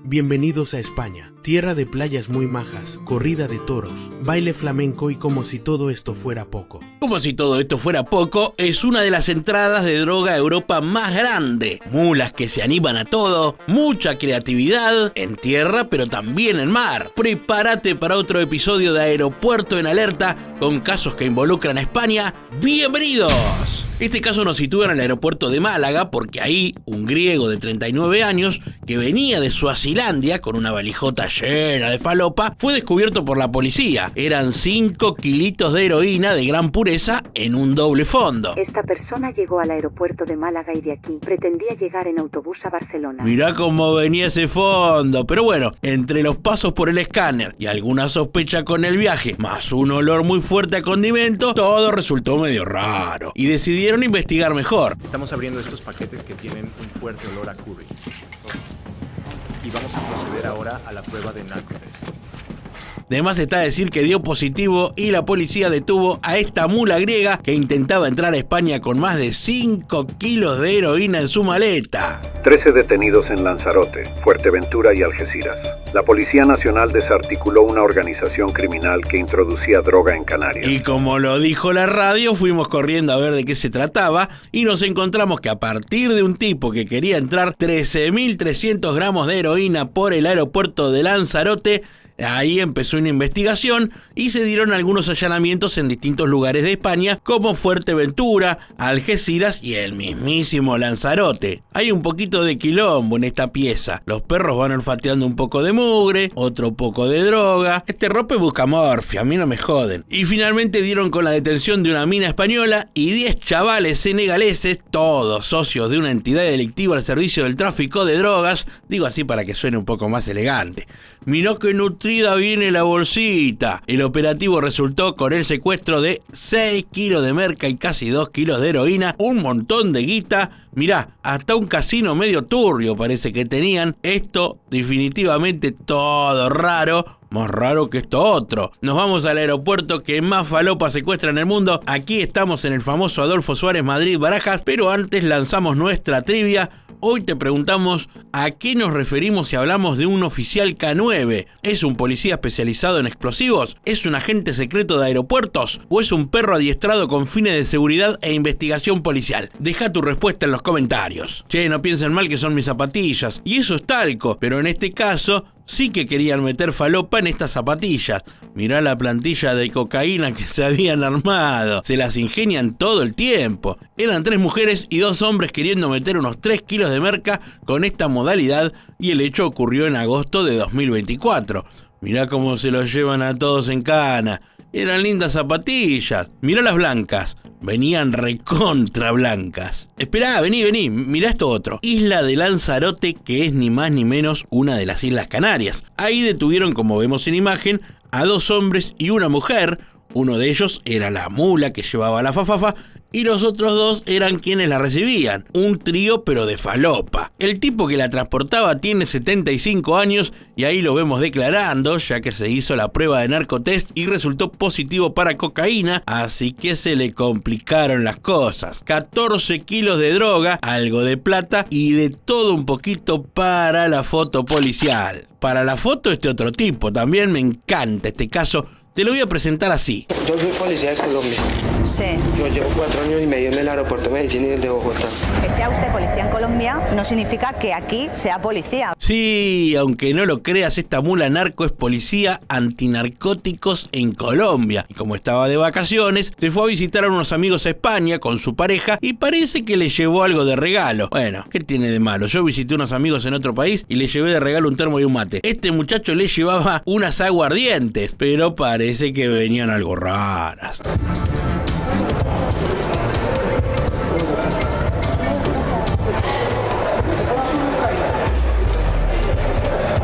Bienvenidos a España, tierra de playas muy majas, corrida de toros, baile flamenco y como si todo esto fuera poco. Como si todo esto fuera poco, es una de las entradas de droga a Europa más grande. Mulas que se animan a todo, mucha creatividad, en tierra pero también en mar. Prepárate para otro episodio de Aeropuerto en Alerta con casos que involucran a España. ¡Bienvenidos! Este caso nos sitúa en el aeropuerto de Málaga porque ahí un griego de 39 años que venía de Suazilandia con una valijota llena de falopa fue descubierto por la policía. Eran 5 kilitos de heroína de gran pureza en un doble fondo. Esta persona llegó al aeropuerto de Málaga y de aquí pretendía llegar en autobús a Barcelona. Mirá cómo venía ese fondo. Pero bueno, entre los pasos por el escáner y alguna sospecha con el viaje, más un olor muy fuerte a condimento, todo resultó medio raro. Y decidieron investigar mejor. Estamos abriendo estos paquetes que tienen un fuerte olor a curry. Y vamos a proceder ahora a la prueba de narcotest. Además está a decir que dio positivo y la policía detuvo a esta mula griega que intentaba entrar a España con más de 5 kilos de heroína en su maleta. 13 detenidos en Lanzarote, Fuerteventura y Algeciras. La Policía Nacional desarticuló una organización criminal que introducía droga en Canarias. Y como lo dijo la radio, fuimos corriendo a ver de qué se trataba y nos encontramos que a partir de un tipo que quería entrar 13.300 gramos de heroína por el aeropuerto de Lanzarote, ahí empezó una investigación y se dieron algunos allanamientos en distintos lugares de España como Fuerteventura, Algeciras y el mismísimo Lanzarote. Hay un poquito de quilombo en esta pieza. Los perros van olfateando un poco de mugre, otro poco de droga. Este rope busca morfia, a mí no me joden. Y finalmente dieron con la detención de una mina española y 10 chavales senegaleses, todos socios de una entidad delictiva al servicio del tráfico de drogas, digo así para que suene un poco más elegante. Mirá que nutrida viene la bolsita. El operativo resultó con el secuestro de 6 kilos de merca y casi 2 kilos de heroína, un montón de guita. Mirá, hasta un casino medio turbio parece que tenían. Esto definitivamente todo raro. Más raro que esto otro. Nos vamos al aeropuerto que más falopa secuestra en el mundo. Aquí estamos en el famoso Adolfo Suárez Madrid Barajas, pero antes lanzamos nuestra trivia. Hoy te preguntamos a qué nos referimos si hablamos de un oficial K9. ¿Es un policía especializado en explosivos? ¿Es un agente secreto de aeropuertos? ¿O es un perro adiestrado con fines de seguridad e investigación policial? Deja tu respuesta en los comentarios. Che, no piensen mal que son mis zapatillas. Y eso es talco, pero en este caso sí que querían meter falopa en estas zapatillas. Mirá la plantilla de cocaína que se habían armado. Se las ingenian todo el tiempo. Eran 3 mujeres y 2 hombres queriendo meter unos 3 kilos de merca con esta modalidad y el hecho ocurrió en agosto de 2024. Mirá cómo se los llevan a todos en cana. Eran lindas zapatillas. Mirá las blancas. Venían recontra blancas. Esperá, vení, mirá esto otro. Isla de Lanzarote, que es ni más ni menos una de las Islas Canarias. Ahí detuvieron, como vemos en imagen, a 2 hombres y una mujer. Uno de ellos era la mula que llevaba la fafafa y los otros 2 eran quienes la recibían. Un trío pero de falopa. El tipo que la transportaba tiene 75 años y ahí lo vemos declarando, ya que se hizo la prueba de narcotest y resultó positivo para cocaína, así que se le complicaron las cosas. 14 kilos de droga, algo de plata y de todo un poquito para la foto policial. Para la foto este otro tipo, también me encanta este caso. Te lo voy a presentar así. Yo soy policía de Colombia. Sí. Yo llevo 4 años y medio en el aeropuerto de Medellín y el de Bogotá. Que sea usted policía en Colombia no significa que aquí sea policía. Sí, aunque no lo creas, esta mula narco es policía antinarcóticos en Colombia. Y como estaba de vacaciones, se fue a visitar a unos amigos a España con su pareja y parece que le llevó algo de regalo. Bueno, ¿qué tiene de malo? Yo visité unos amigos en otro país y le llevé de regalo un termo y un mate. Este muchacho le llevaba unas aguardientes, pero parece que venían algo raras.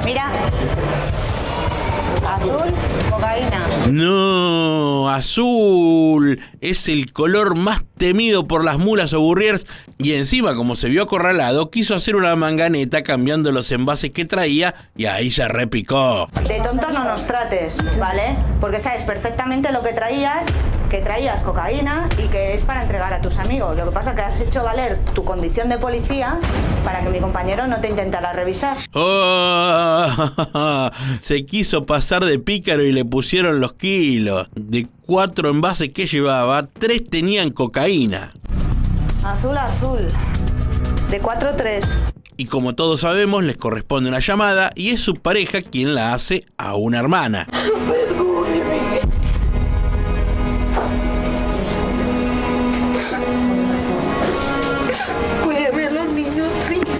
Mira, azul, cocaína. No, azul. es el color más temido por las mulas o burriers y encima, como se vio acorralado, quiso hacer una manganeta cambiando los envases que traía y ahí se repicó. De tontos no nos trates, ¿vale? Porque sabes perfectamente lo que traías cocaína y que es para entregar a tus amigos. Lo que pasa es que has hecho valer tu condición de policía para que mi compañero no te intentara revisar. ¡Oh! Se quiso pasar de pícaro y le pusieron los kilos. De 4 envases que llevaba, 3 tenían cocaína. Azul, azul. De 4, 3. Y como todos sabemos, les corresponde una llamada y es su pareja quien la hace a una hermana.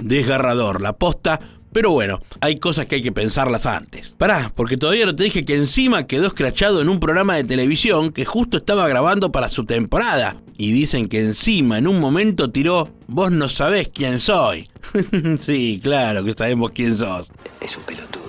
Desgarrador, la posta, pero bueno, hay cosas que hay que pensarlas antes. Pará, porque todavía no te dije que encima quedó escrachado en un programa de televisión que justo estaba grabando para su temporada. Y dicen que encima en un momento tiró, vos no sabés quién soy. Sí, claro que sabemos quién sos. Es un pelotudo.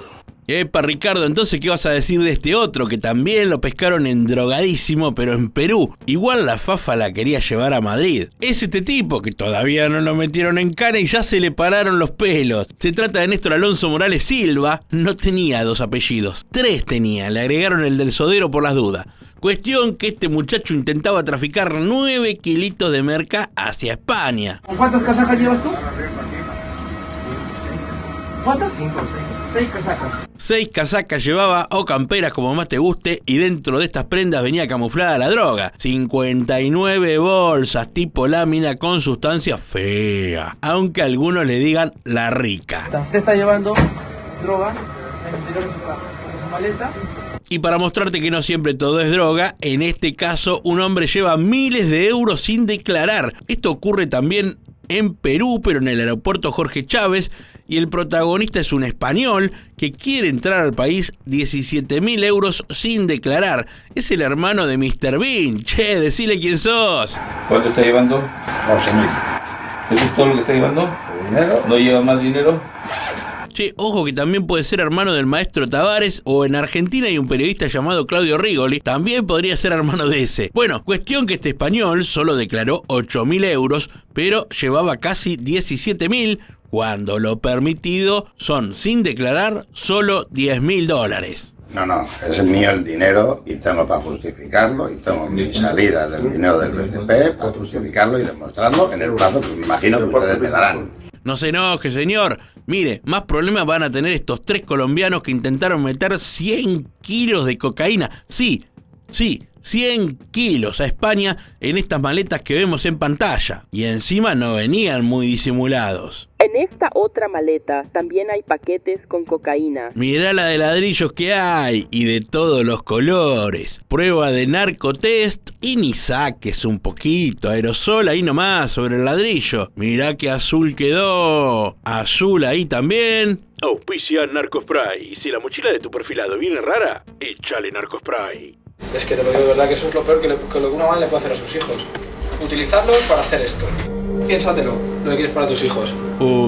Epa, Ricardo, entonces, ¿qué vas a decir de este otro que también lo pescaron en drogadísimo, pero en Perú? Igual la Fafa la quería llevar a Madrid. Es este tipo que todavía no lo metieron en cana y ya se le pararon los pelos. Se trata de Néstor Alonso Morales Silva. No tenía 2 apellidos, 3 tenía, le agregaron el del sodero por las dudas. Cuestión que este muchacho intentaba traficar 9 kilitos de merca hacia España. ¿Cuántas casacas llevas tú? ¿Cuántas? 6 casacas. 6 casacas llevaba o camperas como más te guste y dentro de estas prendas venía camuflada la droga. 59 bolsas tipo lámina con sustancia fea, aunque algunos le digan la rica. Usted está llevando droga en el interior de su maleta. Y para mostrarte que no siempre todo es droga, en este caso un hombre lleva miles de euros sin declarar. Esto ocurre también en Perú, pero en el aeropuerto Jorge Chávez, y el protagonista es un español que quiere entrar al país 17.000 euros sin declarar. Es el hermano de Mr. Bean. Che, decile quién sos. ¿Cuánto está llevando? 11.000. ¿Eso es todo lo que está llevando? ¿De dinero? ¿No lleva más dinero? Che, ojo que también puede ser hermano del maestro Tavares, o en Argentina hay un periodista llamado Claudio Rigoli, también podría ser hermano de ese. Bueno, cuestión que este español solo declaró 8.000 euros, pero llevaba casi 17.000, cuando lo permitido son, sin declarar, solo $10.000. No, es mío el dinero y tengo para justificarlo y tengo mi salida del dinero del BCP para justificarlo y demostrarlo en el plazo que me imagino que ustedes me darán. No se enoje, señor. Mire, más problemas van a tener estos 3 colombianos que intentaron meter 100 kilos de cocaína. Sí, 100 kilos a España en estas maletas que vemos en pantalla. Y encima no venían muy disimulados. En esta otra maleta también hay paquetes con cocaína. Mirá la de ladrillos que hay y de todos los colores. Prueba de narcotest y ni saques un poquito. Aerosol ahí nomás sobre el ladrillo. Mirá qué azul quedó. Azul ahí también. Auspicia Narcospray. Y si la mochila de tu perfilado viene rara, échale Narcospray. Es que te lo digo de verdad que eso es lo peor que una madre le puede hacer a sus hijos. Utilizarlos para hacer esto. Piénsatelo, lo que quieres para tus hijos.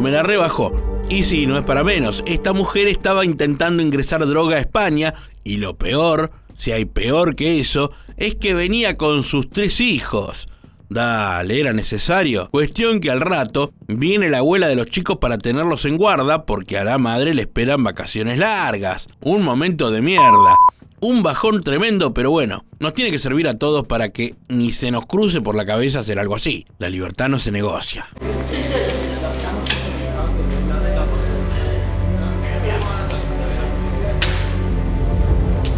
Me la rebajó. Y sí, no es para menos. Esta mujer estaba intentando ingresar droga a España y lo peor, si hay peor que eso, es que venía con sus 3 hijos. Dale, era necesario. Cuestión que al rato viene la abuela de los chicos para tenerlos en guarda porque a la madre le esperan vacaciones largas. Un momento de mierda. Un bajón tremendo, pero bueno, nos tiene que servir a todos para que ni se nos cruce por la cabeza hacer algo así. La libertad no se negocia.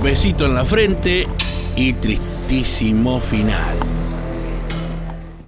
Besito en la frente y tristísimo final.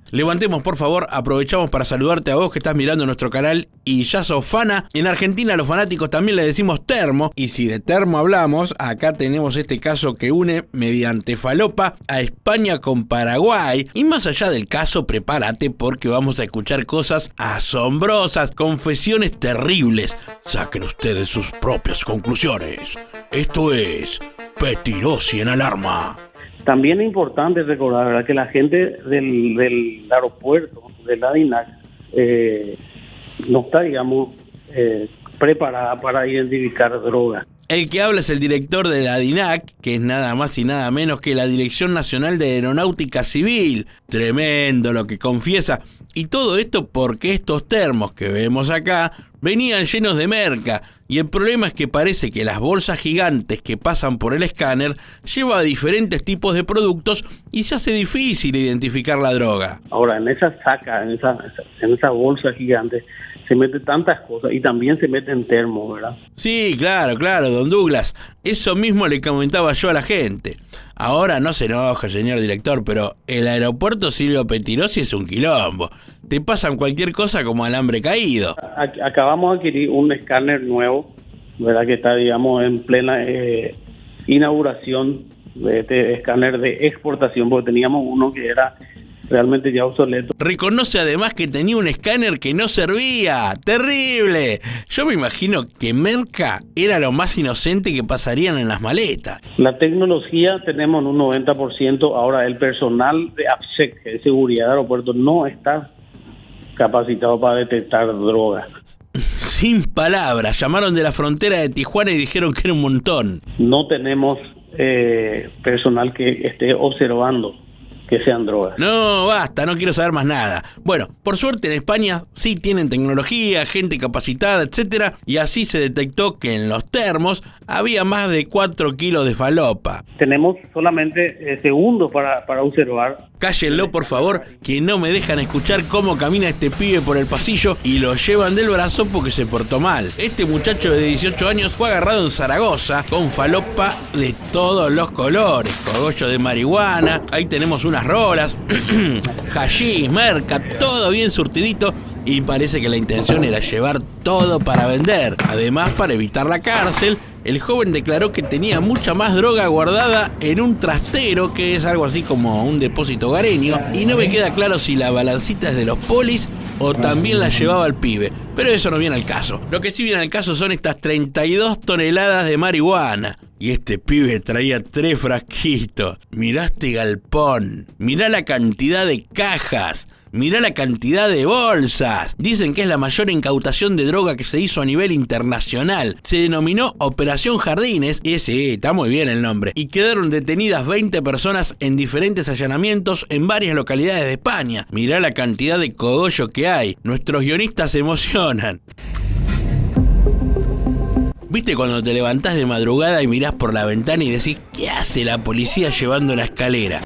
Levantemos, por favor, aprovechamos para saludarte a vos que estás mirando nuestro canal y ya sos fana. En Argentina a los fanáticos también le decimos termo, y si de termo hablamos, acá tenemos este caso que une mediante falopa a España con Paraguay. Y más allá del caso, prepárate porque vamos a escuchar cosas asombrosas, confesiones terribles. Saquen ustedes sus propias conclusiones. Esto es Petirosi en Alarma. También es importante recordar, ¿verdad?, que la gente del aeropuerto, de la DINAC, no está, digamos, preparada para identificar drogas. El que habla es el director de la DINAC, que es nada más y nada menos que la Dirección Nacional de Aeronáutica Civil. Tremendo lo que confiesa. Y todo esto porque estos termos que vemos acá venían llenos de merca. Y el problema es que parece que las bolsas gigantes que pasan por el escáner llevan diferentes tipos de productos y se hace difícil identificar la droga. Ahora, en esa saca, en esa bolsa gigante, se mete tantas cosas y también se mete en termo, ¿verdad? Sí, claro, don Douglas. Eso mismo le comentaba yo a la gente. Ahora no se enoje, señor director, pero el aeropuerto Silvio Pettirossi es un quilombo. Te pasan cualquier cosa como alambre caído. Acabamos de adquirir un escáner nuevo, ¿verdad? Que está, digamos, en plena inauguración de este escáner de exportación, porque teníamos uno que era realmente ya obsoleto. Reconoce además que tenía un escáner que no servía. ¡Terrible! Yo me imagino que merca era lo más inocente que pasarían en las maletas. La tecnología tenemos en un 90%. Ahora, el personal de AFSEC, de seguridad de aeropuertos, no está capacitado para detectar drogas. Sin palabras, llamaron de la frontera de Tijuana y dijeron que era un montón. No tenemos personal que esté observando que sean drogas. No, basta, no quiero saber más nada. Bueno, por suerte en España sí tienen tecnología, gente capacitada, etcétera, y así se detectó que en los termos había más de 4 kilos de falopa. Tenemos solamente segundos para observar. Cállenlo, por favor, que no me dejan escuchar cómo camina este pibe por el pasillo y lo llevan del brazo porque se portó mal. Este muchacho de 18 años fue agarrado en Zaragoza con falopa de todos los colores, cogollo de marihuana, ahí tenemos unas rolas, hachís, merca, todo bien surtidito. Y parece que la intención era llevar todo para vender. Además, para evitar la cárcel, el joven declaró que tenía mucha más droga guardada en un trastero, que es algo así como un depósito hogareño, y no me queda claro si la balancita es de los polis o también la llevaba el pibe. Pero eso no viene al caso. Lo que sí viene al caso son estas 32 toneladas de marihuana. Y este pibe traía 3 frasquitos. Mirá este galpón. Mirá la cantidad de cajas. Mirá la cantidad de bolsas. Dicen que es la mayor incautación de droga que se hizo a nivel internacional. Se denominó Operación Jardines, y sí, está muy bien el nombre. Y quedaron detenidas 20 personas en diferentes allanamientos en varias localidades de España. Mirá la cantidad de cogollo que hay. Nuestros guionistas se emocionan. ¿Viste cuando te levantás de madrugada y mirás por la ventana y decís, ¿qué hace la policía llevando la escalera?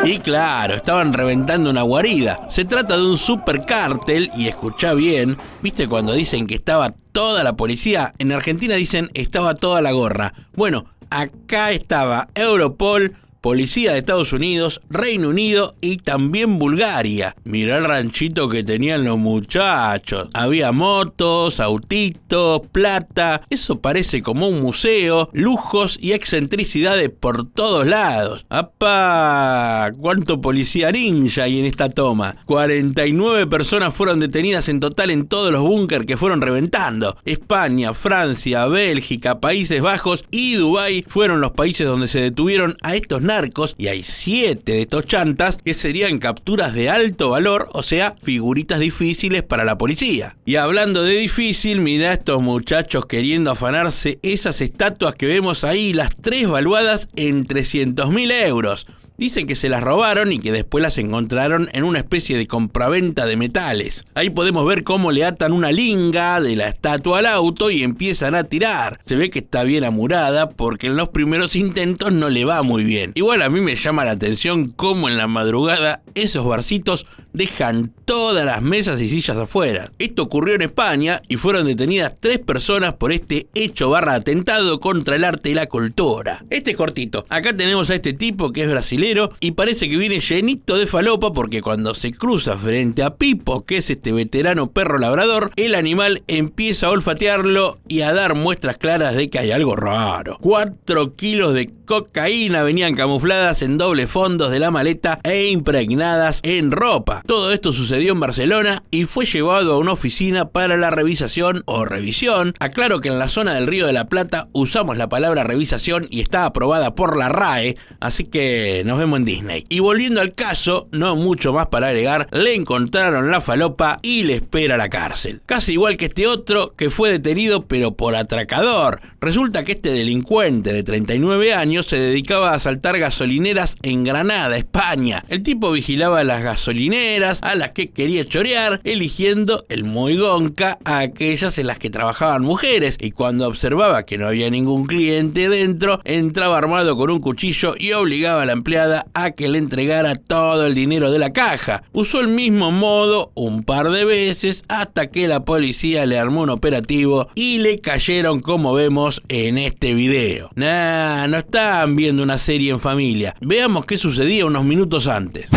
Y claro, estaban reventando una guarida. Se trata de un supercártel, y escuchá bien, ¿viste cuando dicen que estaba toda la policía? En Argentina dicen estaba toda la gorra. Bueno, acá estaba Europol, Policía de Estados Unidos, Reino Unido y también Bulgaria. Mirá el ranchito que tenían los muchachos. Había motos, autitos, plata. Eso parece como un museo. Lujos y excentricidades por todos lados. ¡Apa! ¿Cuánto policía ninja hay en esta toma? 49 personas fueron detenidas en total en todos los búnker que fueron reventando. España, Francia, Bélgica, Países Bajos y Dubái fueron los países donde se detuvieron a estos narcos, y hay 7 de estos chantas que serían capturas de alto valor, o sea, figuritas difíciles para la policía. Y hablando de difícil, mirá estos muchachos queriendo afanarse esas estatuas que vemos ahí, las 3 valuadas en 300.000 euros. Dicen que se las robaron y que después las encontraron en una especie de compraventa de metales. Ahí podemos ver cómo le atan una linga de la estatua al auto y empiezan a tirar. Se ve que está bien amurada porque en los primeros intentos no le va muy bien. Igual a mí me llama la atención cómo en la madrugada esos barcitos dejan todas las mesas y sillas afuera. Esto ocurrió en España y fueron detenidas 3 personas por este hecho / atentado contra el arte y la cultura. Este es cortito. Acá tenemos a este tipo que es brasileño y parece que viene llenito de falopa porque cuando se cruza frente a Pipo, que es este veterano perro labrador, el animal empieza a olfatearlo y a dar muestras claras de que hay algo raro. 4 kilos de cocaína venían camufladas en doble fondos de la maleta e impregnadas toneladas en ropa. Todo esto sucedió en Barcelona y fue llevado a una oficina para la revisación o revisión. Aclaro que en la zona del Río de la Plata usamos la palabra revisación y está aprobada por la RAE, así que nos vemos en Disney. Y volviendo al caso, no mucho más para agregar, le encontraron la falopa y le espera la cárcel. Casi igual que este otro que fue detenido pero por atracador. Resulta que este delincuente de 39 años se dedicaba a asaltar gasolineras en Granada, España. El tipo vigilaba las gasolineras a las que quería chorear, eligiendo el muy gonca a aquellas en las que trabajaban mujeres, y cuando observaba que no había ningún cliente dentro, entraba armado con un cuchillo y obligaba a la empleada a que le entregara todo el dinero de la caja. Usó el mismo modo un par de veces hasta que la policía le armó un operativo y le cayeron, como vemos en este video. No estaban viendo una serie en familia. Veamos qué sucedía unos minutos antes.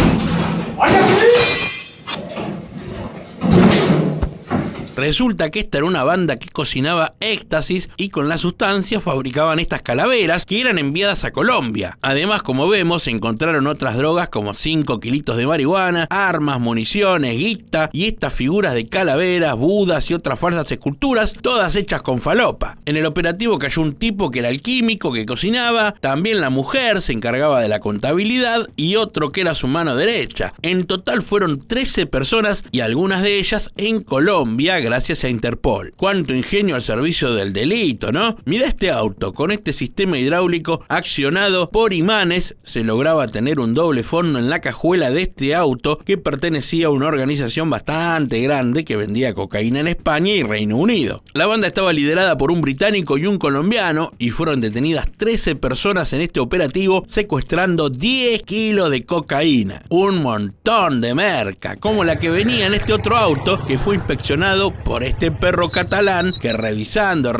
Resulta que esta era una banda que cocinaba éxtasis y con la sustancia fabricaban estas calaveras que eran enviadas a Colombia. Además, como vemos, se encontraron otras drogas como 5 kilitos de marihuana, armas, municiones, guita y estas figuras de calaveras, budas y otras falsas esculturas, todas hechas con falopa. En el operativo cayó un tipo que era el químico que cocinaba, también la mujer se encargaba de la contabilidad y otro que era su mano derecha. En total fueron 13 personas y algunas de ellas en Colombia, gracias a Interpol. Cuánto ingenio al servicio del delito, ¿no? Mira este auto, con este sistema hidráulico accionado por imanes, se lograba tener un doble fondo en la cajuela de este auto que pertenecía a una organización bastante grande que vendía cocaína en España y Reino Unido. La banda estaba liderada por un británico y un colombiano y fueron detenidas 13 personas en este operativo secuestrando 10 kilos de cocaína. Un montón de merca, como la que venía en este otro auto que fue inspeccionado por este perro catalán que revisando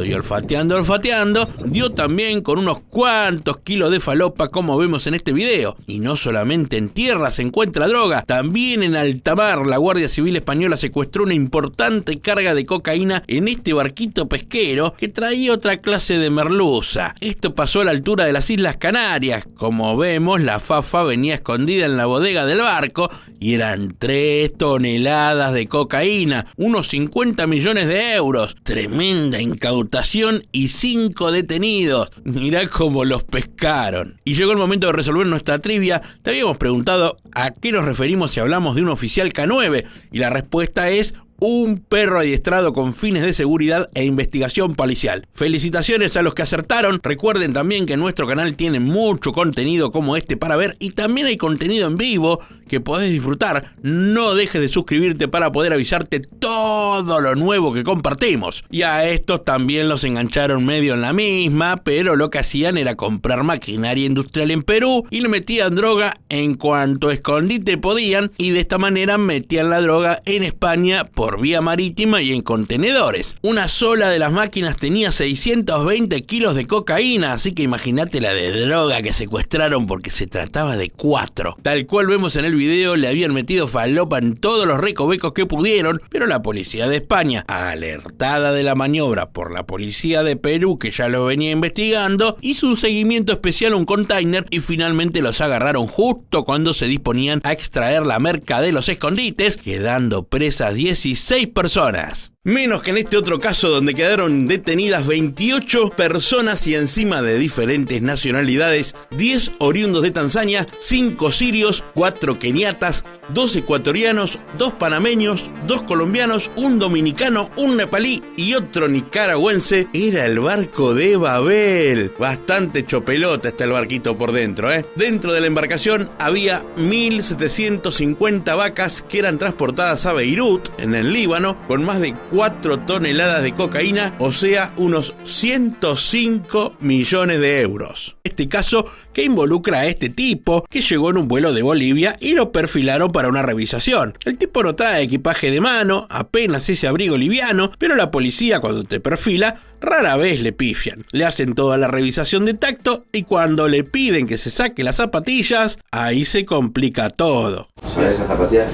y olfateando, dio también con unos cuantos kilos de falopa, como vemos en este video. Y no solamente en tierra se encuentra droga, también en alta mar la Guardia Civil Española secuestró una importante carga de cocaína en este barquito pesquero que traía otra clase de merluza. Esto pasó a la altura de las Islas Canarias. Como vemos, la fafa venía escondida en la bodega del barco y eran 3 toneladas de cocaína, unos 50 millones de euros, tremenda incautación y 5 detenidos. Mirá cómo los pescaron. Y llegó el momento de resolver nuestra trivia. Te habíamos preguntado a qué nos referimos si hablamos de un oficial K9 y la respuesta es un perro adiestrado con fines de seguridad e investigación policial. Felicitaciones a los que acertaron. Recuerden también que nuestro canal tiene mucho contenido como este para ver y también hay contenido en vivo que podés disfrutar. No dejes de suscribirte para poder avisarte todo lo nuevo que compartimos. Y a estos también los engancharon medio en la misma, pero lo que hacían era comprar maquinaria industrial en Perú y le metían droga en cuanto escondite podían y de esta manera metían la droga en España por vía marítima y en contenedores. Una sola de las máquinas tenía 620 kilos de cocaína, así que imagínate la de droga que secuestraron porque se trataba de 4. Tal cual vemos en el video, le habían metido falopa en todos los recovecos que pudieron, pero la policía de España, alertada de la maniobra por la policía de Perú que ya lo venía investigando, hizo un seguimiento especial a un container y finalmente los agarraron justo cuando se disponían a extraer la merca de los escondites, quedando presas 16 personas. Menos que en este otro caso donde quedaron detenidas 28 personas y encima de diferentes nacionalidades, 10 oriundos de Tanzania, 5 sirios, 4 keniatas, 2 ecuatorianos, 2 panameños, 2 colombianos, un dominicano, un nepalí y otro nicaragüense. Era el barco de Babel. Bastante chopelota está el barquito por dentro, Dentro de la embarcación había 1.750 vacas que eran transportadas a Beirut, en el Líbano, con más de 4 toneladas de cocaína, o sea, unos 105 millones de euros. Este caso que involucra a este tipo que llegó en un vuelo de Bolivia y lo perfilaron para una revisación. El tipo no trae equipaje de mano, apenas ese abrigo liviano, pero la policía cuando te perfila rara vez le pifian. Le hacen toda la revisación de tacto y cuando le piden que se saque las zapatillas, ahí se complica todo. ¿Sabes esas zapatillas?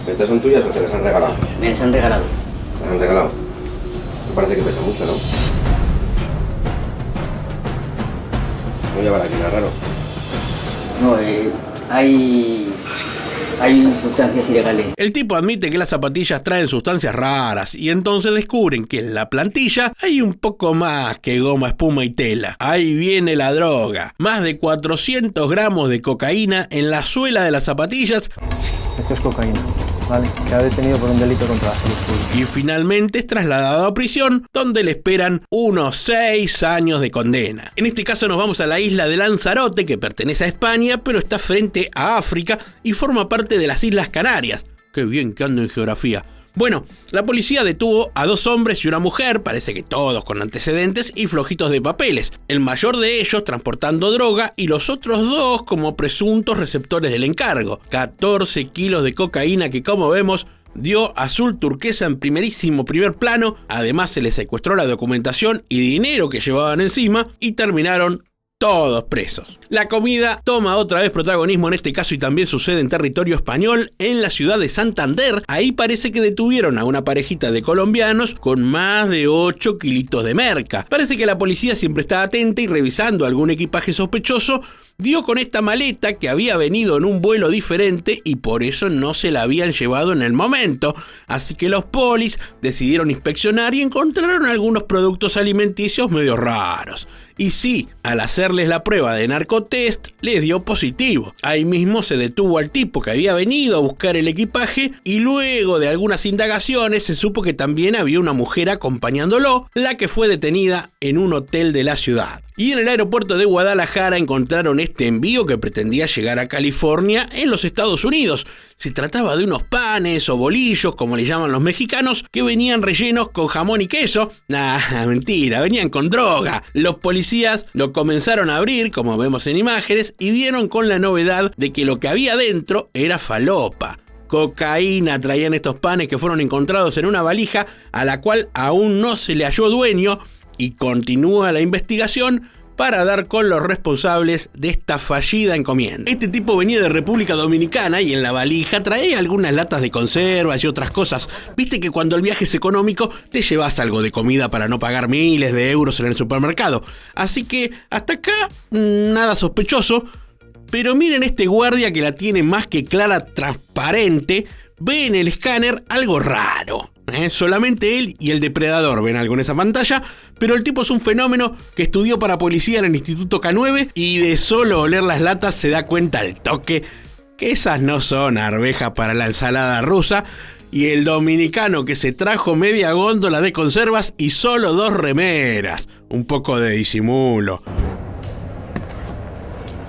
¿Estas son tuyas o te las han regalado? Me las han regalado. ¿Te las han regalado? Me parece que pesa mucho, ¿no? No llevar aquí nada raro. No, hay sustancias ilegales. El tipo admite que las zapatillas traen sustancias raras y entonces descubren que en la plantilla hay un poco más que goma, espuma y tela. Ahí viene la droga. Más de 400 gramos de cocaína en la suela de las zapatillas. Esto es cocaína, ¿vale? Queda detenido por un delito contra la salud pública. Y finalmente es trasladado a prisión, donde le esperan unos 6 años de condena. En este caso nos vamos a la isla de Lanzarote, que pertenece a España, pero está frente a África y forma parte de las Islas Canarias. Qué bien que ando en geografía. Bueno, la policía detuvo a 2 hombres y una mujer, parece que todos con antecedentes y flojitos de papeles. El mayor de ellos transportando droga y los otros 2 como presuntos receptores del encargo. 14 kilos de cocaína que, como vemos, dio azul turquesa en primer plano. Además se les secuestró la documentación y dinero que llevaban encima y terminaron todos presos. La comida toma otra vez protagonismo en este caso y también sucede en territorio español, en la ciudad de Santander. Ahí parece que detuvieron a una parejita de colombianos con más de 8 kilitos de merca. Parece que la policía siempre está atenta y revisando algún equipaje sospechoso, dio con esta maleta que había venido en un vuelo diferente y por eso no se la habían llevado en el momento. Así que los polis decidieron inspeccionar y encontraron algunos productos alimenticios medio raros. Y sí, al hacerles la prueba de narcotest, les dio positivo. Ahí mismo se detuvo al tipo que había venido a buscar el equipaje y luego de algunas indagaciones se supo que también había una mujer acompañándolo, la que fue detenida en un hotel de la ciudad. Y en el aeropuerto de Guadalajara encontraron este envío que pretendía llegar a California en los Estados Unidos. Se trataba de unos panes o bolillos, como le llaman los mexicanos, que venían rellenos con jamón y queso. Nah, mentira, venían con droga. Los policías lo comenzaron a abrir, como vemos en imágenes, y dieron con la novedad de que lo que había dentro era falopa. Cocaína traían estos panes que fueron encontrados en una valija a la cual aún no se le halló dueño. Y continúa la investigación para dar con los responsables de esta fallida encomienda. Este tipo venía de República Dominicana y en la valija traía algunas latas de conservas y otras cosas. Viste que cuando el viaje es económico te llevas algo de comida para no pagar miles de euros en el supermercado. Así que hasta acá nada sospechoso. Pero miren este guardia que la tiene más que clara, transparente. Ve en el escáner algo raro. Solamente él y el depredador ven algo en esa pantalla, pero el tipo es un fenómeno que estudió para policía en el Instituto K9 y de solo oler las latas se da cuenta al toque que esas no son arvejas para la ensalada rusa. Y el dominicano que se trajo media góndola de conservas y solo 2 remeras. Un poco de disimulo.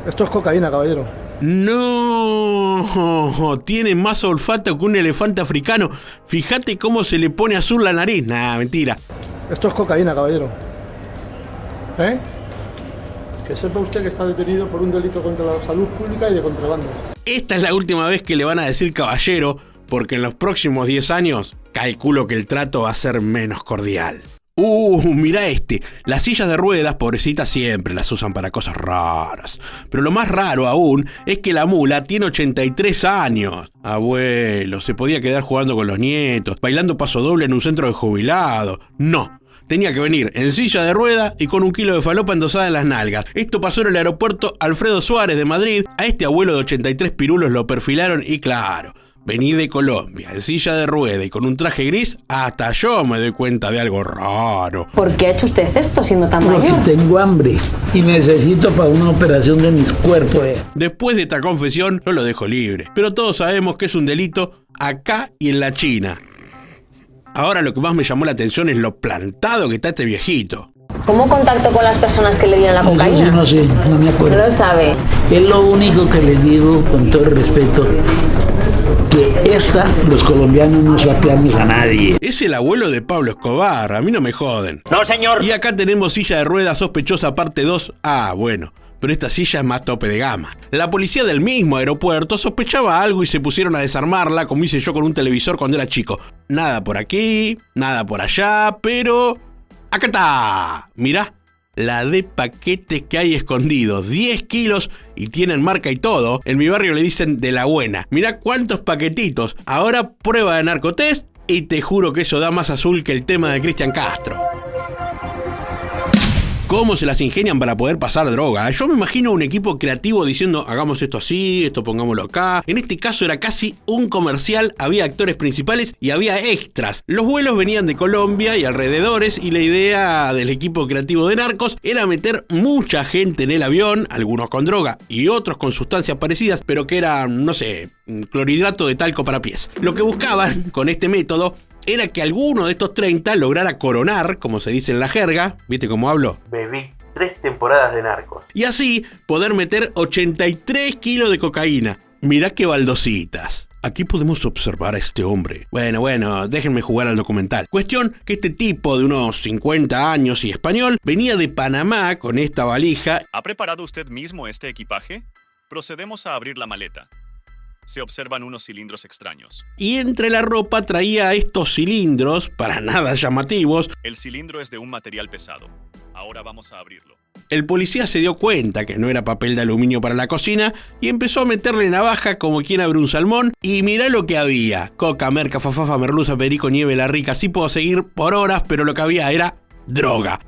Esto es cocaína, caballero. No, tiene más olfato que un elefante africano. Fíjate cómo se le pone azul la nariz. Nah, mentira. Esto es cocaína, caballero. Que sepa usted que está detenido por un delito contra la salud pública y de contrabando. Esta es la última vez que le van a decir caballero, porque en los próximos 10 años calculo que el trato va a ser menos cordial. Mirá este. Las sillas de ruedas, pobrecitas, siempre las usan para cosas raras. Pero lo más raro aún es que la mula tiene 83 años. Abuelo, se podía quedar jugando con los nietos, bailando paso doble en un centro de jubilados. No. Tenía que venir en silla de rueda y con 1 kilo de falopa endosada en las nalgas. Esto pasó en el aeropuerto Alfredo Suárez de Madrid. A este abuelo de 83 pirulos lo perfilaron y claro, vení de Colombia, en silla de rueda y con un traje gris, hasta yo me doy cuenta de algo raro. ¿Por qué ha hecho usted esto siendo tan mayor? Porque tengo hambre y necesito para una operación de mis cuerpos. Después de esta confesión, no lo dejo libre. Pero todos sabemos que es un delito acá y en la China. Ahora lo que más me llamó la atención es lo plantado que está este viejito. ¿Cómo contactó con las personas que le dieron la cocaína? Eso sí, no sé, no me acuerdo. No lo sabe. Es lo único que les digo con todo el respeto. Que los colombianos no sapeamos a nadie. Es el abuelo de Pablo Escobar, a mí no me joden. No, señor. Y acá tenemos silla de ruedas sospechosa parte 2. Bueno, pero esta silla es más tope de gama. La policía del mismo aeropuerto sospechaba algo y se pusieron a desarmarla, como hice yo con un televisor cuando era chico. Nada por aquí, nada por allá, pero... ¡acá está! Mirá. La de paquetes que hay escondidos, 10 kilos y tienen marca y todo. En mi barrio le dicen de la buena. Mirá cuántos paquetitos. Ahora prueba de narcotest y te juro que eso da más azul que el tema de Cristian Castro. cómo se las ingenian para poder pasar droga. Yo me imagino un equipo creativo diciendo, hagamos esto así, esto pongámoslo acá. En este caso era casi un comercial, había actores principales y había extras. Los vuelos venían de Colombia y alrededores, y la idea del equipo creativo de Narcos era meter mucha gente en el avión, algunos con droga y otros con sustancias parecidas, pero que eran, no sé, clorhidrato de talco para pies. Lo que buscaban con este método era que alguno de estos 30 lograra coronar, como se dice en la jerga, ¿viste cómo hablo? Bebí 3 temporadas de Narcos. Y así poder meter 83 kilos de cocaína. Mirá qué baldositas. Aquí podemos observar a este hombre. Bueno, déjenme jugar al documental. Cuestión que este tipo de unos 50 años y español venía de Panamá con esta valija. ¿Ha preparado usted mismo este equipaje? Procedemos a abrir la maleta. Se observan unos cilindros extraños. Y entre la ropa traía estos cilindros, para nada llamativos. El cilindro es de un material pesado. Ahora vamos a abrirlo. El policía se dio cuenta que no era papel de aluminio para la cocina y empezó a meterle navaja como quien abre un salmón. Y mirá lo que había: coca, merca, fafafa, merluza, perico, nieve, la rica. Sí puedo seguir por horas, pero lo que había era droga.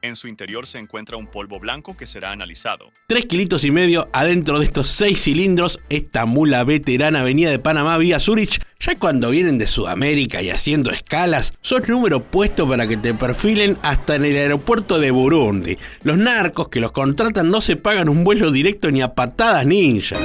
En su interior se encuentra un polvo blanco que será analizado. 3,5 kilos adentro de estos 6 cilindros. Esta mula veterana venía de Panamá vía Zurich. Ya cuando vienen de Sudamérica y haciendo escalas, son número puesto para que te perfilen hasta en el aeropuerto de Burundi. Los narcos que los contratan no se pagan un vuelo directo ni a patadas ninja.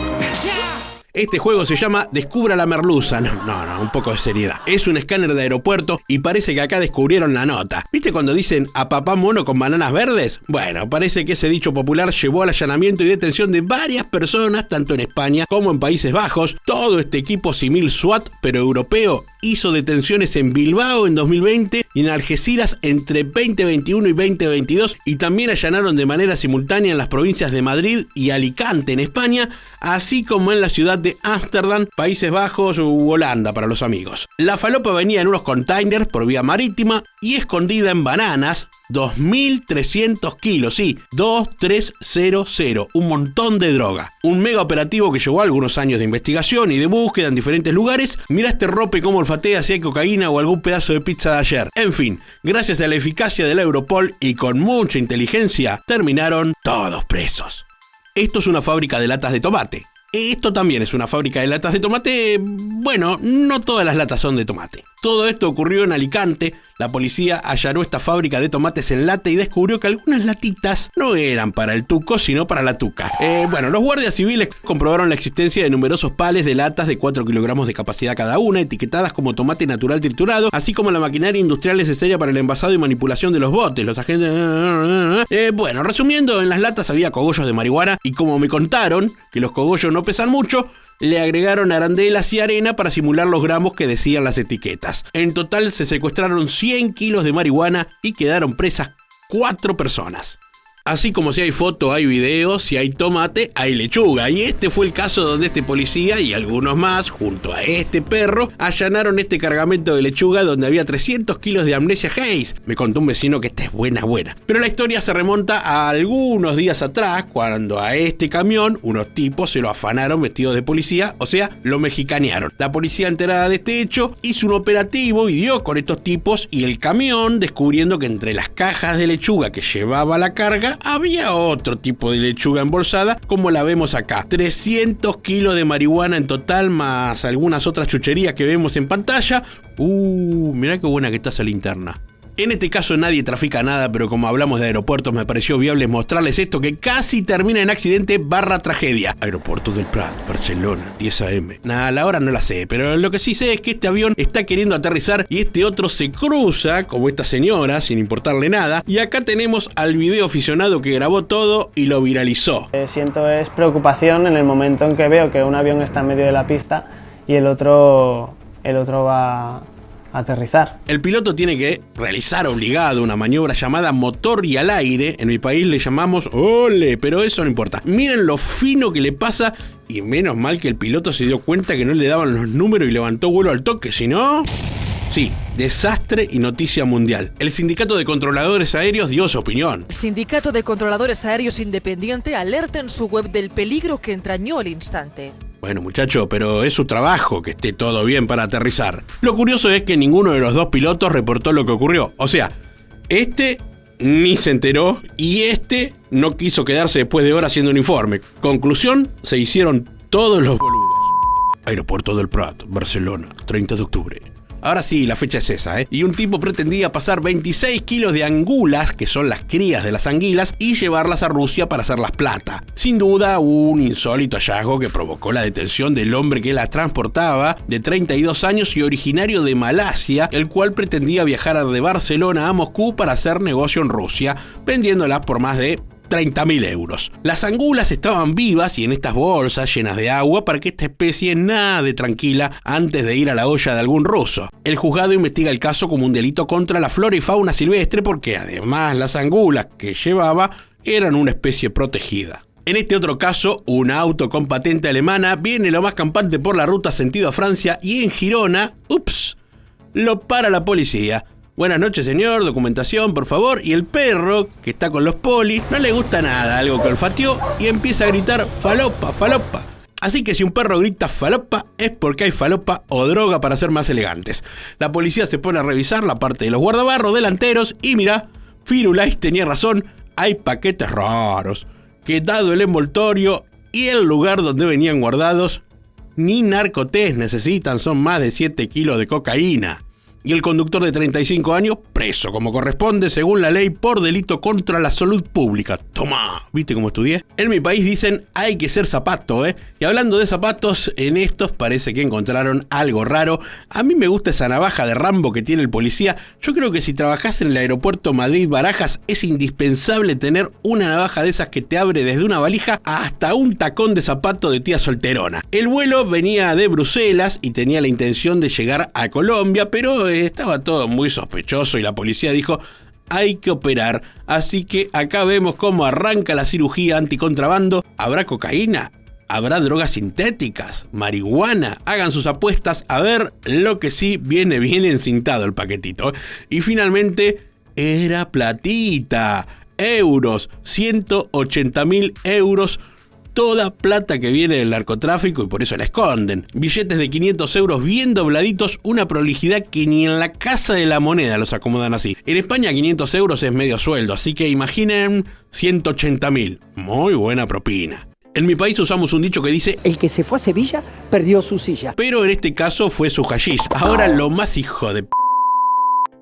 Este juego se llama Descubra la merluza. No, un poco de seriedad. Es un escáner de aeropuerto y parece que acá descubrieron la nota. ¿Viste cuando dicen a papá mono con bananas verdes? Bueno, parece que ese dicho popular llevó al allanamiento y detención de varias personas, tanto en España como en Países Bajos. Todo este equipo simil SWAT, pero europeo, hizo detenciones en Bilbao en 2020 y en Algeciras entre 2021 y 2022, y también allanaron de manera simultánea en las provincias de Madrid y Alicante en España, así como en la ciudad de Ámsterdam, Países Bajos u Holanda para los amigos. La falopa venía en unos containers por vía marítima y escondida en bananas. 2.300 kilos, sí, 2300, un montón de droga. Un mega operativo que llevó algunos años de investigación y de búsqueda en diferentes lugares. Mirá este rope cómo olfatea si hay cocaína o algún pedazo de pizza de ayer. En fin, gracias a la eficacia de la Europol y con mucha inteligencia, terminaron todos presos. Esto es una fábrica de latas de tomate. Esto también es una fábrica de latas de tomate. Bueno, no todas las latas son de tomate. Todo esto ocurrió en Alicante. La policía allanó esta fábrica de tomates en lata y descubrió que algunas latitas no eran para el tuco, sino para la tuca. Los guardias civiles comprobaron la existencia de numerosos pales de latas de 4 kilogramos de capacidad cada una, etiquetadas como tomate natural triturado, así como la maquinaria industrial necesaria para el envasado y manipulación de los botes. Los agentes... resumiendo, en las latas había cogollos de marihuana y, como me contaron que los cogollos no pesan mucho, le agregaron arandelas y arena para simular los gramos que decían las etiquetas. En total se secuestraron 100 kilos de marihuana y quedaron presas 4 personas. Así como si hay foto, hay video, si hay tomate, hay lechuga. Y este fue el caso donde este policía y algunos más, junto a este perro, allanaron este cargamento de lechuga donde había 300 kilos de Amnesia Haze. Me contó un vecino que esta es buena. Pero la historia se remonta a algunos días atrás, cuando a este camión unos tipos se lo afanaron vestidos de policía, o sea, lo mexicanearon. La policía, enterada de este hecho, hizo un operativo y dio con estos tipos y el camión, descubriendo que entre las cajas de lechuga que llevaba la carga, había otro tipo de lechuga embolsada, como la vemos acá. 300 kilos de marihuana en total, más algunas otras chucherías que vemos en pantalla. Mirá qué buena que está esa linterna. En este caso nadie trafica nada, pero como hablamos de aeropuertos, me pareció viable mostrarles esto que casi termina en accidente / tragedia. Aeropuerto del Prat, Barcelona, 10 AM. La hora no la sé, pero lo que sí sé es que este avión está queriendo aterrizar y este otro se cruza, como esta señora, sin importarle nada. Y acá tenemos al video aficionado que grabó todo y lo viralizó. Siento preocupación en el momento en que veo que un avión está en medio de la pista y el otro va... aterrizar. El piloto tiene que realizar obligado una maniobra llamada motor y al aire. En mi país le llamamos ole, pero eso no importa. Miren lo fino que le pasa y menos mal que el piloto se dio cuenta que no le daban los números y levantó vuelo al toque, si no... Sí, desastre y noticia mundial. El Sindicato de Controladores Aéreos dio su opinión. El Sindicato de Controladores Aéreos Independiente alerta en su web del peligro que entrañó el instante. Bueno, muchacho, pero es su trabajo que esté todo bien para aterrizar. Lo curioso es que ninguno de los dos pilotos reportó lo que ocurrió. O sea, este ni se enteró y este no quiso quedarse después de horas haciendo un informe. Conclusión, se hicieron todos los boludos. Aeropuerto del Prat, Barcelona, 30 de octubre. Ahora sí, la fecha es esa, Y un tipo pretendía pasar 26 kilos de angulas, que son las crías de las anguilas, y llevarlas a Rusia para hacerlas plata. Sin duda, un insólito hallazgo que provocó la detención del hombre que las transportaba, de 32 años y originario de Malasia, el cual pretendía viajar de Barcelona a Moscú para hacer negocio en Rusia, vendiéndolas por más de 30.000 euros. Las angulas estaban vivas y en estas bolsas llenas de agua para que esta especie nade tranquila antes de ir a la olla de algún ruso. El juzgado investiga el caso como un delito contra la flora y fauna silvestre porque además las angulas que llevaba eran una especie protegida. En este otro caso, un auto con patente alemana viene lo más campante por la ruta sentido a Francia y en Girona, lo para la policía. Buenas noches, señor, documentación, por favor. Y el perro, que está con los polis, no le gusta nada, algo que olfateó, y empieza a gritar falopa, falopa. Así que si un perro grita falopa, es porque hay falopa o droga para ser más elegantes. La policía se pone a revisar la parte de los guardabarros delanteros y mira, Firulais tenía razón, hay paquetes raros, que dado el envoltorio y el lugar donde venían guardados, ni narcotest necesitan, son más de 7 kilos de cocaína. Y el conductor de 35 años, preso como corresponde según la ley por delito contra la salud pública. Toma, ¿viste cómo estudié? En mi país dicen hay que ser zapato, Y hablando de zapatos, en estos parece que encontraron algo raro. A mí me gusta esa navaja de Rambo que tiene el policía. Yo creo que si trabajás en el aeropuerto Madrid-Barajas es indispensable tener una navaja de esas que te abre desde una valija hasta un tacón de zapato de tía solterona. El vuelo venía de Bruselas y tenía la intención de llegar a Colombia, pero estaba todo muy sospechoso y la policía dijo hay que operar, así que acá vemos cómo arranca la cirugía anticontrabando. ¿Habrá cocaína? ¿Habrá drogas sintéticas? ¿Marihuana? Hagan sus apuestas a ver. Lo que sí, viene bien encintado el paquetito. Y finalmente era platita, euros, 180.000 euros. Toda plata que viene del narcotráfico y por eso la esconden. Billetes de 500 euros bien dobladitos, una prolijidad que ni en la Casa de la Moneda los acomodan así. En España 500 euros es medio sueldo, así que imaginen 180.000. Muy buena propina. En mi país usamos un dicho que dice el que se fue a Sevilla perdió su silla. Pero en este caso fue su hashish. Ahora lo más hijo de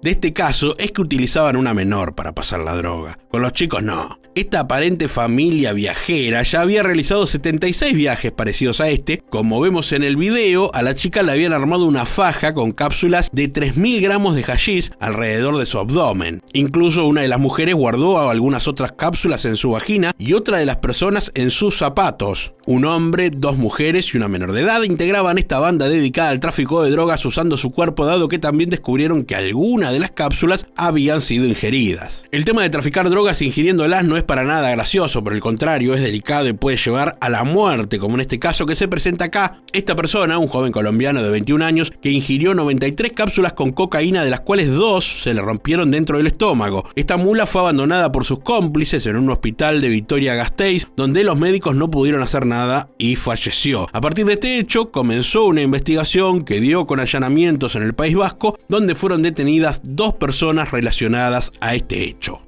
este caso es que utilizaban una menor para pasar la droga. Con los chicos no. Esta aparente familia viajera ya había realizado 76 viajes parecidos a este. Como vemos en el video, a la chica le habían armado una faja con cápsulas de 3.000 gramos de hashish alrededor de su abdomen. Incluso una de las mujeres guardó algunas otras cápsulas en su vagina y otra de las personas en sus zapatos. Un hombre, 2 mujeres y una menor de edad integraban esta banda dedicada al tráfico de drogas usando su cuerpo, dado que también descubrieron que algunas de las cápsulas habían sido ingeridas. El tema de traficar drogas ingiriéndolas no es para nada gracioso, por el contrario, es delicado y puede llevar a la muerte, como en este caso que se presenta acá. Esta persona, un joven colombiano de 21 años, que ingirió 93 cápsulas con cocaína, de las cuales 2 se le rompieron dentro del estómago. Esta mula fue abandonada por sus cómplices en un hospital de Vitoria-Gasteiz, donde los médicos no pudieron hacer nada y falleció. A partir de este hecho, comenzó una investigación que dio con allanamientos en el País Vasco, donde fueron detenidas 2 personas relacionadas a este hecho.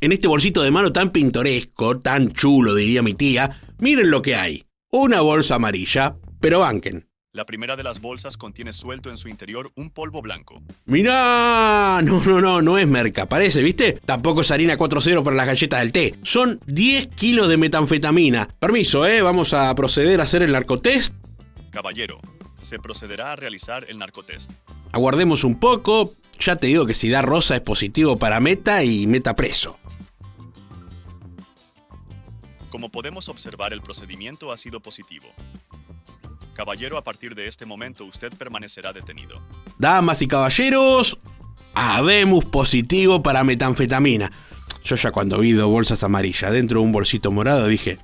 En este bolsito de mano tan pintoresco, tan chulo diría mi tía, miren lo que hay. Una bolsa amarilla, pero banquen. La primera de las bolsas contiene suelto en su interior un polvo blanco. ¡Mirá! No es merca, parece, ¿viste? Tampoco es harina 4.0 para las galletas del té. Son 10 kilos de metanfetamina. Permiso, vamos a proceder a hacer el narcotest. Caballero, se procederá a realizar el narcotest. Aguardemos un poco. Ya te digo que si da rosa es positivo para meta y meta preso. Como podemos observar, el procedimiento ha sido positivo. Caballero, a partir de este momento usted permanecerá detenido. Damas y caballeros, habemos positivo para metanfetamina. Yo ya cuando vi 2 bolsas amarillas dentro de un bolsito morado dije,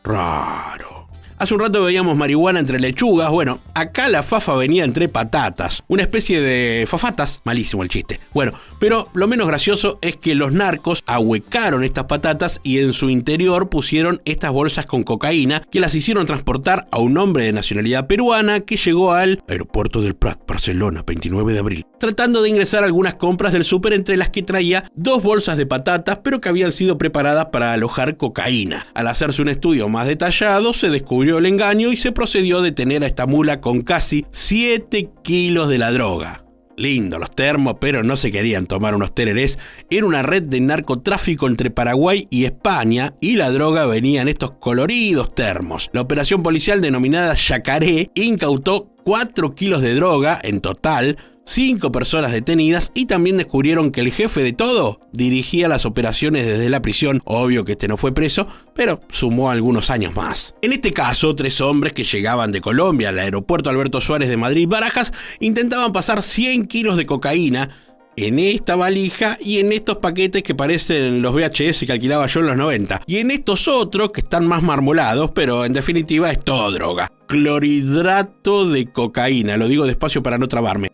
raro. Hace un rato veíamos marihuana entre lechugas. Bueno, acá la fafa venía entre patatas. Una especie de fafatas. Malísimo el chiste. Bueno, pero lo menos gracioso es que los narcos ahuecaron estas patatas y en su interior pusieron estas bolsas con cocaína que las hicieron transportar a un hombre de nacionalidad peruana que llegó al aeropuerto del Prat, Barcelona, 29 de abril. tratando de ingresar algunas compras del súper, entre las que traía 2 bolsas de patatas, pero que habían sido preparadas para alojar cocaína. Al hacerse un estudio más detallado, se descubrió el engaño y se procedió a detener a esta mula con casi 7 kilos de la droga. Lindo los termos, pero no se querían tomar unos tererés. Era una red de narcotráfico entre Paraguay y España, y la droga venía en estos coloridos termos. La operación policial denominada Yacaré incautó 4 kilos de droga en total, 5 personas detenidas, y también descubrieron que el jefe de todo dirigía las operaciones desde la prisión. Obvio que este no fue preso, pero sumó algunos años más. En este caso, 3 hombres que llegaban de Colombia al aeropuerto Alberto Suárez de Madrid-Barajas intentaban pasar 100 kilos de cocaína en esta valija y en estos paquetes que parecen los VHS que alquilaba yo en los 90, y en estos otros que están más marmolados, pero en definitiva es todo droga. Clorhidrato de cocaína, lo digo despacio para no trabarme.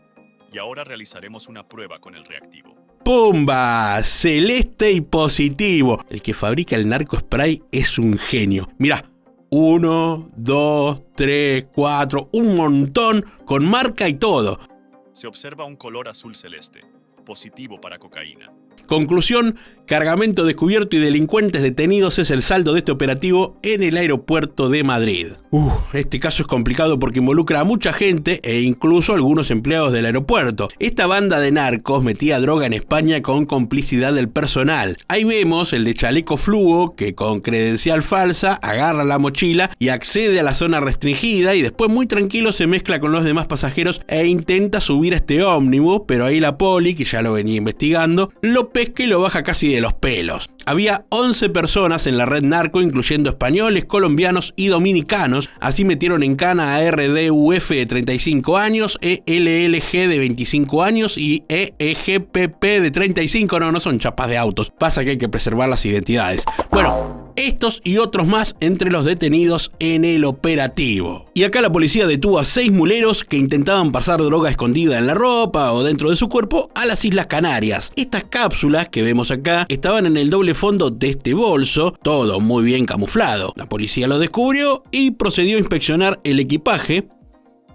Y ahora realizaremos una prueba con el reactivo. ¡Pumba! Celeste y positivo. El que fabrica el narco spray es un genio. Mirá, 1, 2, 3, 4, un montón, con marca y todo. Se observa un color azul celeste, positivo para cocaína. Conclusión: cargamento descubierto y delincuentes detenidos es el saldo de este operativo en el aeropuerto de Madrid. Este caso es complicado porque involucra a mucha gente e incluso a algunos empleados del aeropuerto. Esta banda de narcos metía droga en España con complicidad del personal. Ahí vemos el de chaleco fluo que con credencial falsa agarra la mochila y accede a la zona restringida, y después muy tranquilo se mezcla con los demás pasajeros e intenta subir a este ómnibus, pero ahí la poli, que ya lo venía investigando, lo pesca y lo baja casi de los pelos. Había 11 personas en la red narco, incluyendo españoles, colombianos y dominicanos. Así metieron en cana a RDUF de 35 años, ELLG de 25 años y EGPP de 35. No son chapas de autos. Pasa que hay que preservar las identidades. Bueno, estos y otros más entre los detenidos en el operativo. Y acá la policía detuvo a 6 muleros que intentaban pasar droga escondida en la ropa o dentro de su cuerpo a las Islas Canarias. Estas cápsulas que vemos acá estaban en el doble fondo de este bolso, todo muy bien camuflado. La policía lo descubrió y procedió a inspeccionar el equipaje.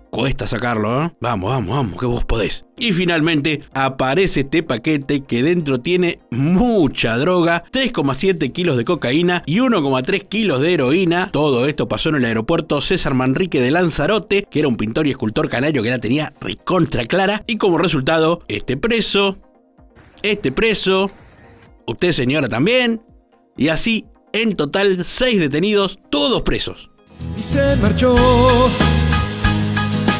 Cuesta sacarlo, ¿eh? Vamos, que vos podés. Y finalmente aparece este paquete que dentro tiene mucha droga, 3,7 kilos de cocaína y 1,3 kilos de heroína. Todo esto pasó en el aeropuerto César Manrique de Lanzarote, que era un pintor y escultor canario que la tenía recontra clara. Y como resultado, este preso, usted señora también, y así en total 6 detenidos, todos presos. Y se marchó,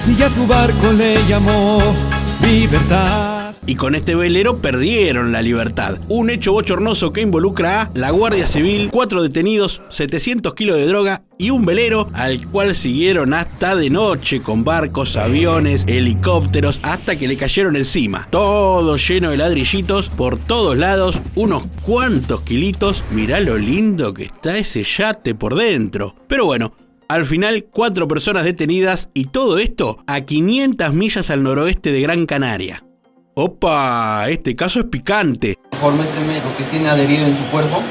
y a su barco le llamó Libertad. Y con este velero perdieron la libertad. Un hecho bochornoso que involucra a la Guardia Civil, 4 detenidos, 700 kilos de droga y un velero al cual siguieron hasta de noche con barcos, aviones, helicópteros, hasta que le cayeron encima. Todo lleno de ladrillitos por todos lados, unos cuantos kilitos. Mirá lo lindo que está ese yate por dentro. Pero bueno, al final 4 personas detenidas, y todo esto a 500 millas al noroeste de Gran Canaria. ¡Opa! Este caso es picante. Muéstrame lo que tiene adherido en su cuerpo.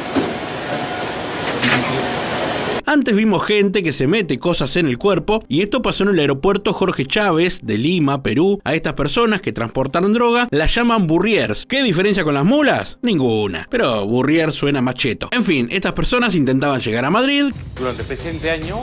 Antes vimos gente que se mete cosas en el cuerpo, y esto pasó en el aeropuerto Jorge Chávez de Lima, Perú. A estas personas que transportaron droga las llaman burriers. ¿Qué diferencia con las mulas? Ninguna. Pero burrier suena más cheto. En fin, estas personas intentaban llegar a Madrid. Durante el presente año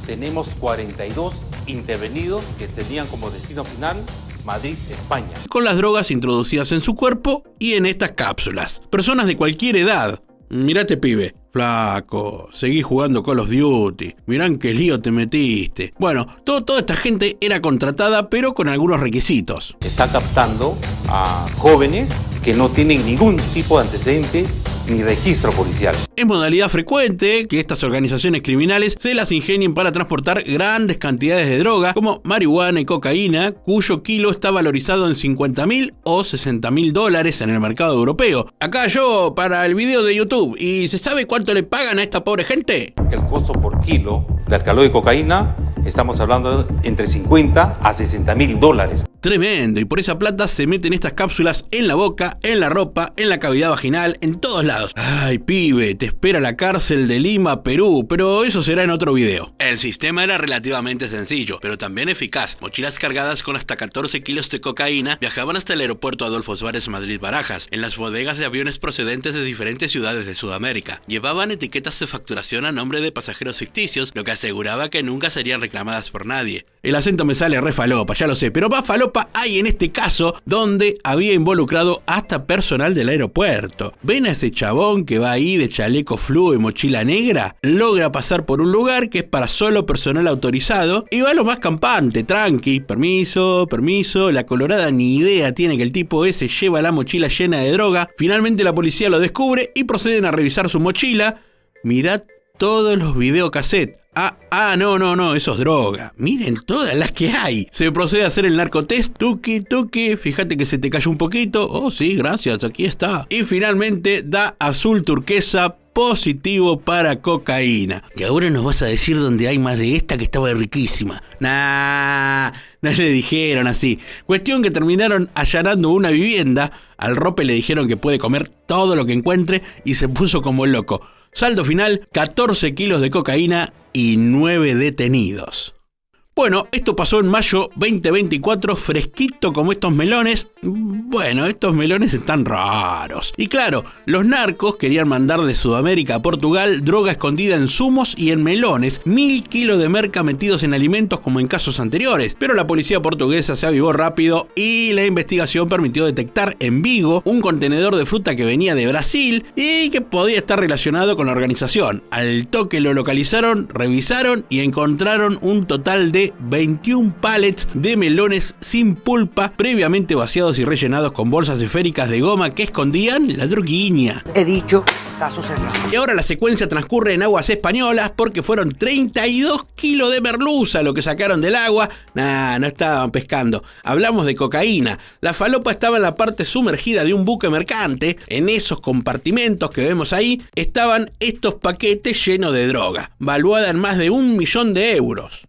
tenemos 42 intervenidos que tenían como destino final Madrid, España, con las drogas introducidas en su cuerpo y en estas cápsulas. Personas de cualquier edad. Mirate, pibe. Flaco, seguí jugando Call of Duty. Mirá en qué lío te metiste. Bueno, toda esta gente era contratada, pero con algunos requisitos. Está captando a jóvenes que no tienen ningún tipo de antecedente ni registro policial. Es modalidad frecuente que estas organizaciones criminales se las ingenien para transportar grandes cantidades de droga, como marihuana y cocaína, cuyo kilo está valorizado en $50.000 o $60.000 en el mercado europeo. Acá yo para el video de YouTube, ¿y se sabe cuánto le pagan a esta pobre gente? El costo por kilo de alcaloide de cocaína, estamos hablando entre $50 a $60.000. Tremendo, y por esa plata se meten estas cápsulas en la boca, en la ropa, en la cavidad vaginal, en todos lados. Ay, pibe, te espera la cárcel de Lima, Perú, pero eso será en otro video. El sistema era relativamente sencillo, pero también eficaz. Mochilas cargadas con hasta 14 kilos de cocaína viajaban hasta el aeropuerto Adolfo Suárez Madrid-Barajas, en las bodegas de aviones procedentes de diferentes ciudades de Sudamérica. Llevaban etiquetas de facturación a nombre de pasajeros ficticios, lo que aseguraba que nunca serían reclamadas por nadie. El acento me sale re falopa, ya lo sé, pero más falopa hay en este caso, donde había involucrado hasta personal del aeropuerto. ¿Ven a ese chabón que va ahí de chaleco fluo y mochila negra? Logra pasar por un lugar que es para solo personal autorizado y va a lo más campante, tranqui, permiso, la colorada ni idea tiene que el tipo ese lleva la mochila llena de droga. Finalmente la policía lo descubre y proceden a revisar su mochila. Mirad todos los videocassettes. No, eso es droga. Miren todas las que hay. Se procede a hacer el narcotest. Tuki, fíjate que se te cayó un poquito. Oh, sí, gracias, aquí está. Y finalmente da azul turquesa positivo para cocaína. Y ahora nos vas a decir dónde hay más de esta que estaba riquísima. No le dijeron así. Cuestión que terminaron allanando una vivienda. Al rope le dijeron que puede comer todo lo que encuentre y se puso como loco. Saldo final, 14 kilos de cocaína y 9 detenidos. Bueno, esto pasó en mayo 2024, fresquito como estos melones. Bueno, estos melones están raros. Y claro, los narcos querían mandar de Sudamérica a Portugal droga escondida en zumos y en melones, 1000 kilos de merca metidos en alimentos como en casos anteriores. Pero la policía portuguesa se avivó rápido y la investigación permitió detectar en Vigo un contenedor de fruta que venía de Brasil y que podía estar relacionado con la organización. Al toque lo localizaron, revisaron y encontraron un total de 21 pallets de melones sin pulpa, previamente vaciados y rellenados con bolsas esféricas de goma que escondían la droguiña. He dicho, caso cerrado. Y ahora la secuencia transcurre en aguas españolas porque fueron 32 kilos de merluza lo que sacaron del agua. No estaban pescando. Hablamos de cocaína. La falopa estaba en la parte sumergida de un buque mercante. En esos compartimentos que vemos ahí estaban estos paquetes llenos de droga, valuada en más de 1 millón de euros.